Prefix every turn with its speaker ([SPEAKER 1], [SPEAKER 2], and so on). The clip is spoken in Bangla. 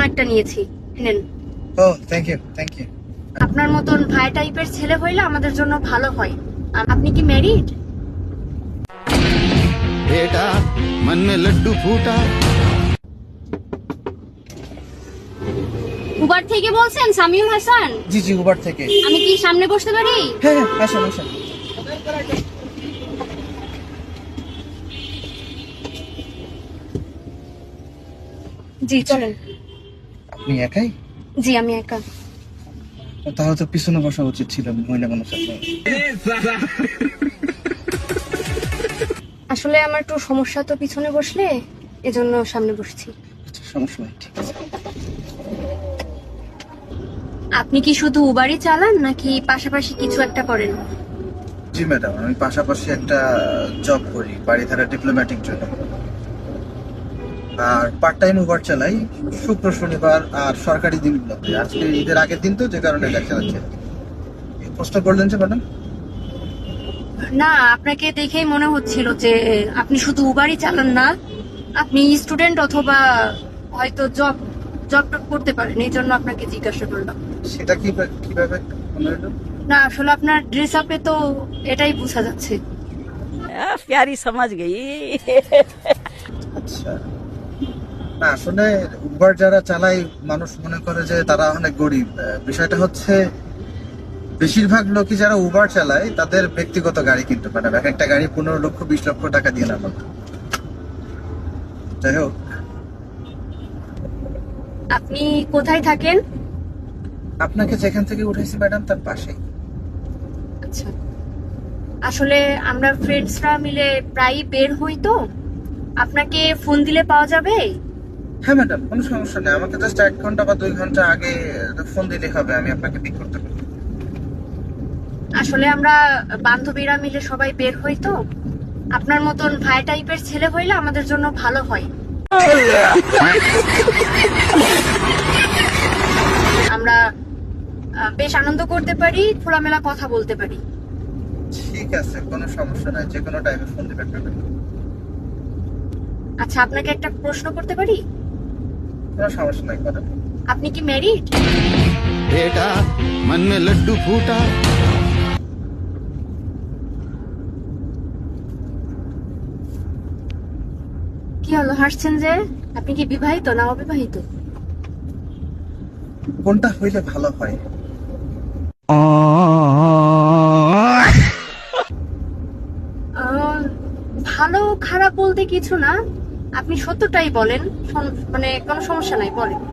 [SPEAKER 1] একটা নিয়েছি, নেন।
[SPEAKER 2] ও থ্যাংক ইউ থ্যাংক ইউ।
[SPEAKER 1] আপনার মতন ভাই টাইপের ছেলে হইলে আমাদের জন্য ভালো হয়। আর আপনি কি ম্যারিড?
[SPEAKER 3] बेटा मन में लड्डू फूटा।
[SPEAKER 1] উবার থেকে বলছেন সামিউল হাসান?
[SPEAKER 2] জি জি, উবার থেকে।
[SPEAKER 1] আমি কি সামনে বসতে পারি?
[SPEAKER 2] হ্যাঁ হ্যাঁ, আসুন আসুন।
[SPEAKER 1] জি চলেন।
[SPEAKER 2] আপনি একাই?
[SPEAKER 1] জি আমি একা।
[SPEAKER 2] তাহলে তো পিছনে বসা উচিত ছিল মহিলা মানুষ আপনার।
[SPEAKER 1] আসলে আমার একটু সমস্যা তো পিছনে বসলে, এজন্য সামনে বসছি।
[SPEAKER 2] আচ্ছা, সমস্যা নেই, ঠিক আছে।
[SPEAKER 1] আপনি কি শুধু উবারই চালান নাকি পাশাপাশি কিছু একটা করেন?
[SPEAKER 2] জি ম্যাডাম, আমি পাশাপাশি একটা জব করি বাড়িধারা ডিপ্লোম্যাটিক জন্য, আর পার্ট টাইম উবার চালাই শুক্র শনিবার আর সরকারি দিনগুলোতে। আজকে ঈদের আগের দিন তো, যে কারণে এটা চালাচ্ছি। প্রশ্ন করলেন যে ম্যাডাম?
[SPEAKER 1] না, আপনাকে দেখেই মনে হচ্ছিল যে আপনি শুধু উবারই চালান না, আপনি স্টুডেন্ট অথবা হয়তো জব জব করতে পারেন, এই জন্য আপনাকে জিজ্ঞাসা করলাম।
[SPEAKER 2] সেটা কিভাবে মনে হলো?
[SPEAKER 1] না আসলে আপনার ড্রেস আপে তো এটাই বোঝা যাচ্ছে।
[SPEAKER 4] प्यारी समझ गई।
[SPEAKER 2] আচ্ছা, না আসলে উবার যারা চালায় মানুষ মনে করে যে তারা অনেক গরিব। বিষয়টা হচ্ছে বেশিরভাগ লোকই যারা উবার চালায় তাদের ব্যক্তিগত গাড়ি, কিন্তু ম্যাডাম এক একটা গাড়ি 15 লক্ষ 20 লক্ষ টাকা দিয়ে নেওয়া। যাই হোক,
[SPEAKER 1] আপনি কোথায় থাকেন?
[SPEAKER 2] আপনাকে যেখান থেকে উঠেছি ম্যাডাম তার পাশেই।
[SPEAKER 1] আচ্ছা, আসলে আমরা ফ্রেন্ডসরা মিলে প্রায়ই বের হই, তো আপনাকে ফোন দিলে পাওয়া যাবে?
[SPEAKER 2] হ্যাঁ ম্যাডাম, কোনো সমস্যা নেই, আমাকে জাস্ট 1 ঘন্টা বা 2 ঘন্টা আগে ফোন দিলে হবে, আমি আপনাকে পিক করতে পারবো।
[SPEAKER 1] আসলে আমরা বান্ধবীরা মিলে সবাই বের হই, তো আপনার মতন ভাই টাইপের ছেলে হইলে আমাদের জন্য ভালো হয়। আমরা বেশ আনন্দ করতে পারি, খোলামেলা কথা বলতে পারি।
[SPEAKER 2] ঠিক আছে, কোনো সমস্যা নাই, যে কোনো টাইমে ফোন দিবেন ম্যাডাম।
[SPEAKER 1] আচ্ছা, আপনাকে একটা প্রশ্ন করতে পারি?
[SPEAKER 2] কোনো সমস্যা নাই ম্যাডাম।
[SPEAKER 1] আপনি কি ম্যারিড?
[SPEAKER 3] बेटा मन में लड्डू फूटा।
[SPEAKER 1] কি হলো, হাসছেন যে? আপনি কি বিবাহিত না অবিবাহিত?
[SPEAKER 2] কোনটা হইলে ভালো হয়?
[SPEAKER 1] ভালো খারাপ বলতে কিছু না, আপনি সত্যটাই বলেন, মানে কোনো সমস্যা নাই, বলেন।